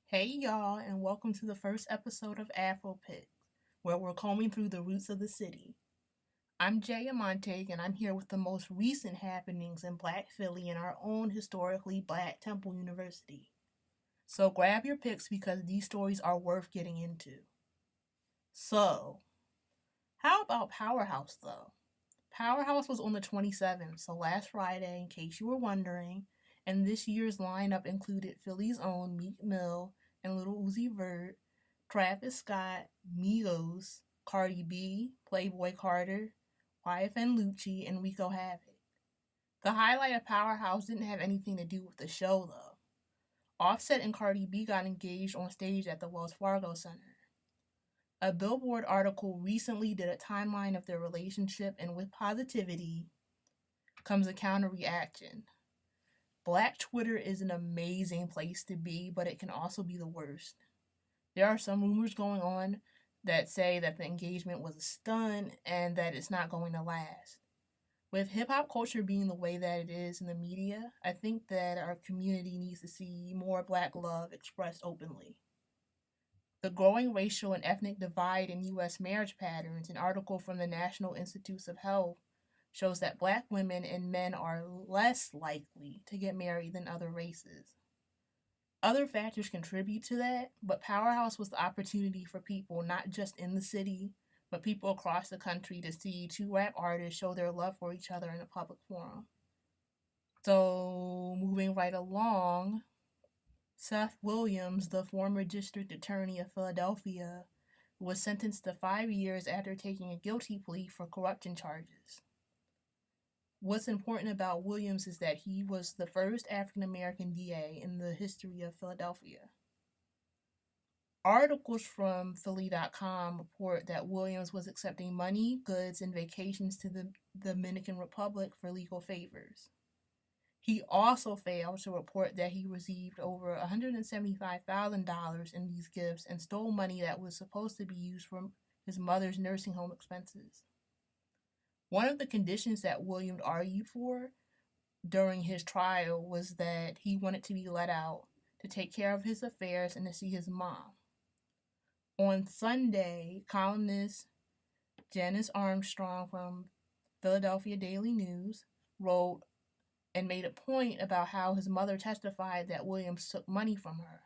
Hey y'all, and welcome to the first episode of AfroPicks, where we're combing through the roots of the city. I'm Jaya Montague, and I'm here with the most recent happenings in Black Philly and our own historically Black Temple University. So grab your picks because these stories are worth getting into. So, how about Powerhouse though? Powerhouse was on the 27th, so last Friday, in case you were wondering, and this year's lineup included Philly's own Meek Mill and Lil Uzi Vert, Travis Scott, Migos, Cardi B, Playboy Carter, YFN Lucci, and Rico Havoc. The highlight of Powerhouse didn't have anything to do with the show though. Offset and Cardi B got engaged on stage at the Wells Fargo Center. A Billboard article recently did a timeline of their relationship, and with positivity comes a counter reaction. Black Twitter is an amazing place to be, but it can also be the worst. There are some rumors going on that say that the engagement was a stunt and that it's not going to last. With hip hop culture being the way that it is in the media, I think that our community needs to see more Black love expressed openly. The Growing Racial and Ethnic Divide in U.S. Marriage Patterns, an article from the National Institutes of Health, shows that Black women and men are less likely to get married than other races. Other factors contribute to that, but Powerhouse was the opportunity for people not just in the city, but people across the country to see two rap artists show their love for each other in a public forum. So, moving right along, Seth Williams, the former district attorney of Philadelphia, was sentenced to 5 years after taking a guilty plea for corruption charges. What's important about Williams is that he was the first African American DA in the history of Philadelphia. Articles from Philly.com report that Williams was accepting money, goods, and vacations to the Dominican Republic for legal favors. He also failed to report that he received over $175,000 in these gifts and stole money that was supposed to be used for his mother's nursing home expenses. One of the conditions that Williams argued for during his trial was that he wanted to be let out to take care of his affairs and to see his mom. On Sunday, columnist Janice Armstrong from Philadelphia Daily News wrote and made a point about how his mother testified that Williams took money from her.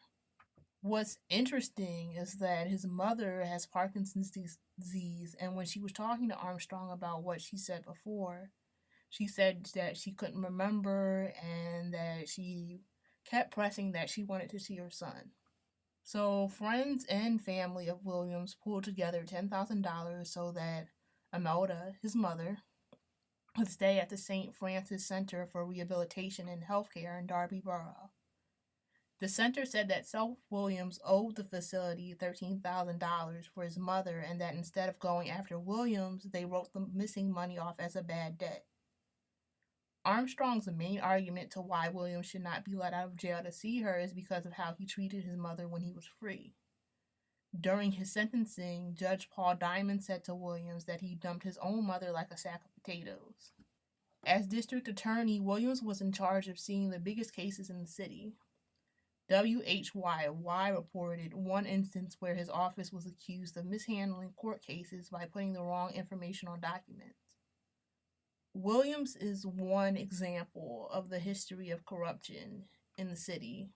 What's interesting is that his mother has Parkinson's disease, and when she was talking to Armstrong about what she said before, she said that she couldn't remember and that she kept pressing that she wanted to see her son. So friends and family of Williams pulled together $10,000 so that Imelda, his mother, would stay at the St. Francis Center for Rehabilitation and Healthcare in Darby Borough. The center said that Seth Williams owed the facility $13,000 for his mother and that instead of going after Williams, they wrote the missing money off as a bad debt. Armstrong's main argument to why Williams should not be let out of jail to see her is because of how he treated his mother when he was free. During his sentencing, Judge Paul Diamond said to Williams that he dumped his own mother like a sack of potatoes. As district attorney, Williams was in charge of seeing the biggest cases in the city. WHYY reported one instance where his office was accused of mishandling court cases by putting the wrong information on documents. Williams is one example of the history of corruption in the city.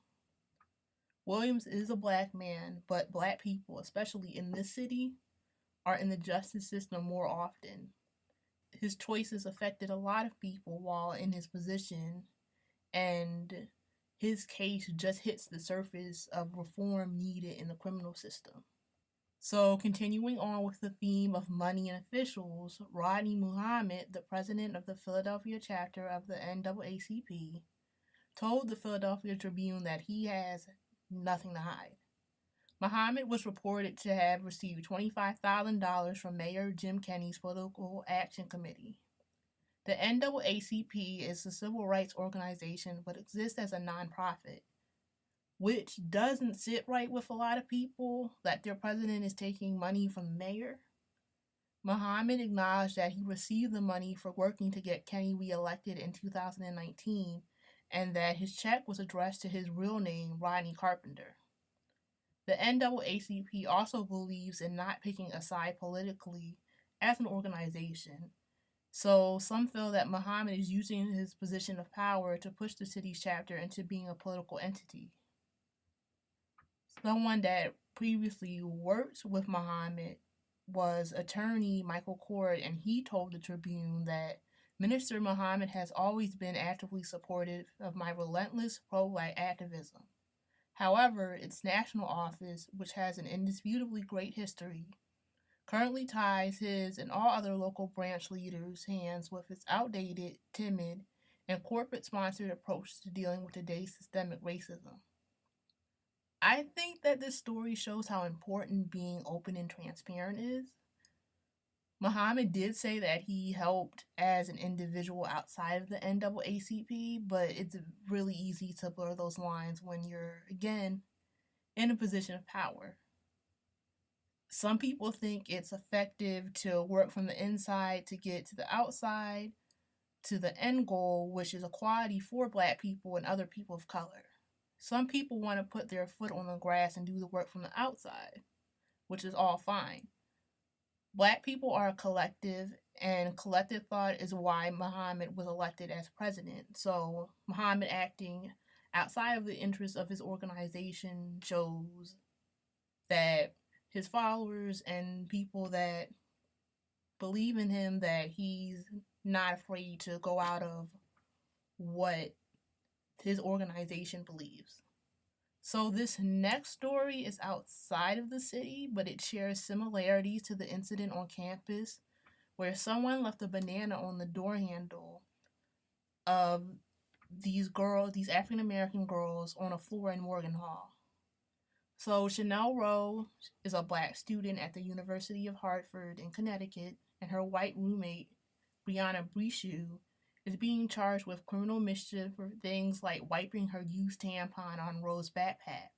Williams is a Black man, but Black people, especially in this city, are in the justice system more often. His choices affected a lot of people while in his position, and his case just hits the surface of reform needed in the criminal system. So, continuing on with the theme of money and officials, Rodney Muhammad, the president of the Philadelphia chapter of the NAACP, told the Philadelphia Tribune that he has nothing to hide. Muhammad was reported to have received $25,000 from Mayor Jim Kenney's Political Action Committee. The NAACP is a civil rights organization but exists as a nonprofit, which doesn't sit right with a lot of people that their president is taking money from the mayor. Muhammad acknowledged that he received the money for working to get Kenney reelected in 2019 and that his check was addressed to his real name, Rodney Carpenter. The NAACP also believes in not picking a side politically as an organization, so some feel that Muhammad is using his position of power to push the city's chapter into being a political entity. Someone that previously worked with Muhammad was attorney Michael Cord, and he told the Tribune that Minister Muhammad has always been actively supportive of my relentless pro-black activism. However, its national office, which has an indisputably great history, currently ties his and all other local branch leaders' hands with its outdated, timid, and corporate-sponsored approach to dealing with today's systemic racism. I think that this story shows how important being open and transparent is. Muhammad did say that he helped as an individual outside of the NAACP, but it's really easy to blur those lines when you're, again, in a position of power. Some people think it's effective to work from the inside to get to the outside, to the end goal, which is equality for Black people and other people of color. Some people want to put their foot on the grass and do the work from the outside, which is all fine. Black people are a collective, and collective thought is why Muhammad was elected as president. So Muhammad acting outside of the interests of his organization shows that his followers and people that believe in him, that he's not afraid to go out of what his organization believes. So this next story is outside of the city, but it shares similarities to the incident on campus where someone left a banana on the door handle of these African American girls on a floor in Morgan Hall. So Chennel Rowe is a Black student at the University of Hartford in Connecticut, and her white roommate, Brianna Brishu, is being charged with criminal mischief for things like wiping her used tampon on Rowe's backpack.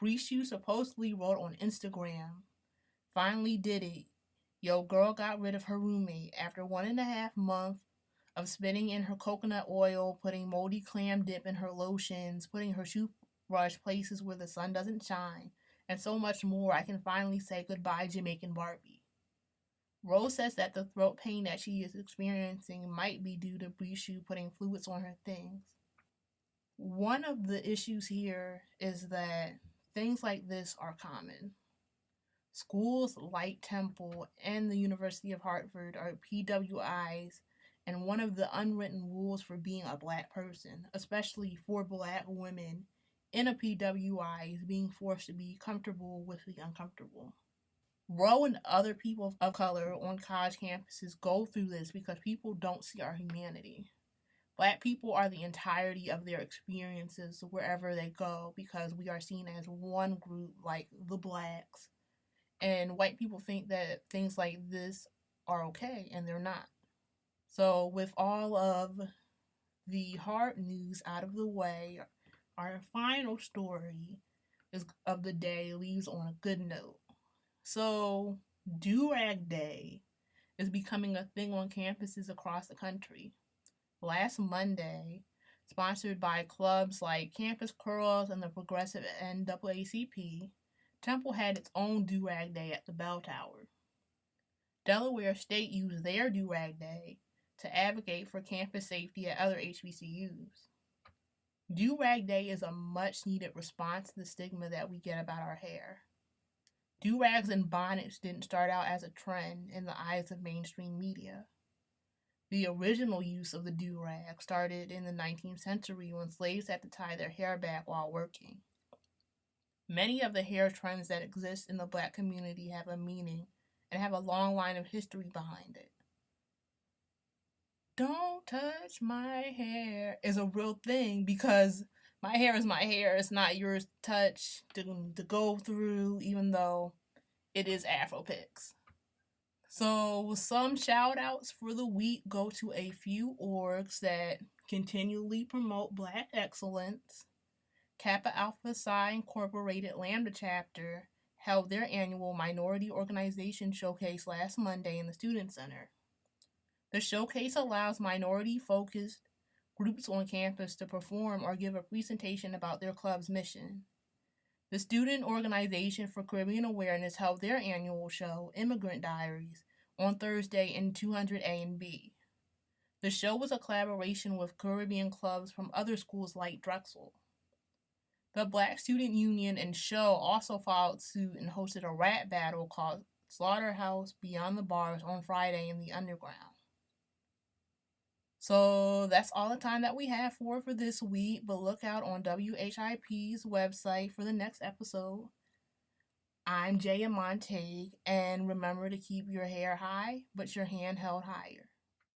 Brishu supposedly wrote on Instagram, "Finally did it. Yo, girl got rid of her roommate after 1.5 months of spinning in her coconut oil, putting moldy clam dip in her lotions, putting her toothbrush places where the sun doesn't shine, and so much more. I can finally say goodbye, Jamaican Barbie." Rose says that the throat pain that she is experiencing might be due to Brishu putting fluids on her things. One of the issues here is that things like this are common. Schools like Temple and the University of Hartford are PWIs, and one of the unwritten rules for being a Black person, especially for Black women in a PWI, is being forced to be comfortable with the uncomfortable. Rowe and other people of color on college campuses go through this because people don't see our humanity. Black people are the entirety of their experiences wherever they go because we are seen as one group, like the Blacks. And white people think that things like this are okay, and they're not. So with all of the hard news out of the way, our final story of the day leaves on a good note. So, Do-Rag Day is becoming a thing on campuses across the country. Last Monday, sponsored by clubs like Campus Curls and the progressive NAACP, Temple had its own Do-Rag Day at the Bell Tower. Delaware State used their Do-Rag Day to advocate for campus safety at other HBCUs. Do-Rag Day is a much-needed response to the stigma that we get about our hair. Do-rags and bonnets didn't start out as a trend in the eyes of mainstream media. The original use of the do-rag started in the 19th century when slaves had to tie their hair back while working. Many of the hair trends that exist in the Black community have a meaning and have a long line of history behind it. "Don't touch my hair" is a real thing because my hair is my hair. It's not yours to touch, to go through, even though it is AfroPicks. So some shout outs for the week go to a few orgs that continually promote Black excellence. Kappa Alpha Psi Incorporated Lambda Chapter held their annual Minority Organization Showcase last Monday in the Student Center. The showcase allows minority-focused groups on campus to perform or give a presentation about their club's mission. The Student Organization for Caribbean Awareness held their annual show, Immigrant Diaries, on Thursday in 200A and B. The show was a collaboration with Caribbean clubs from other schools like Drexel. The Black Student Union and show also followed suit and hosted a rap battle called Slaughterhouse Beyond the Bars on Friday in the Underground. So that's all the time that we have for this week, but look out on WHIP's website for the next episode. I'm Jaya Montague, and remember to keep your hair high, but your hand held higher.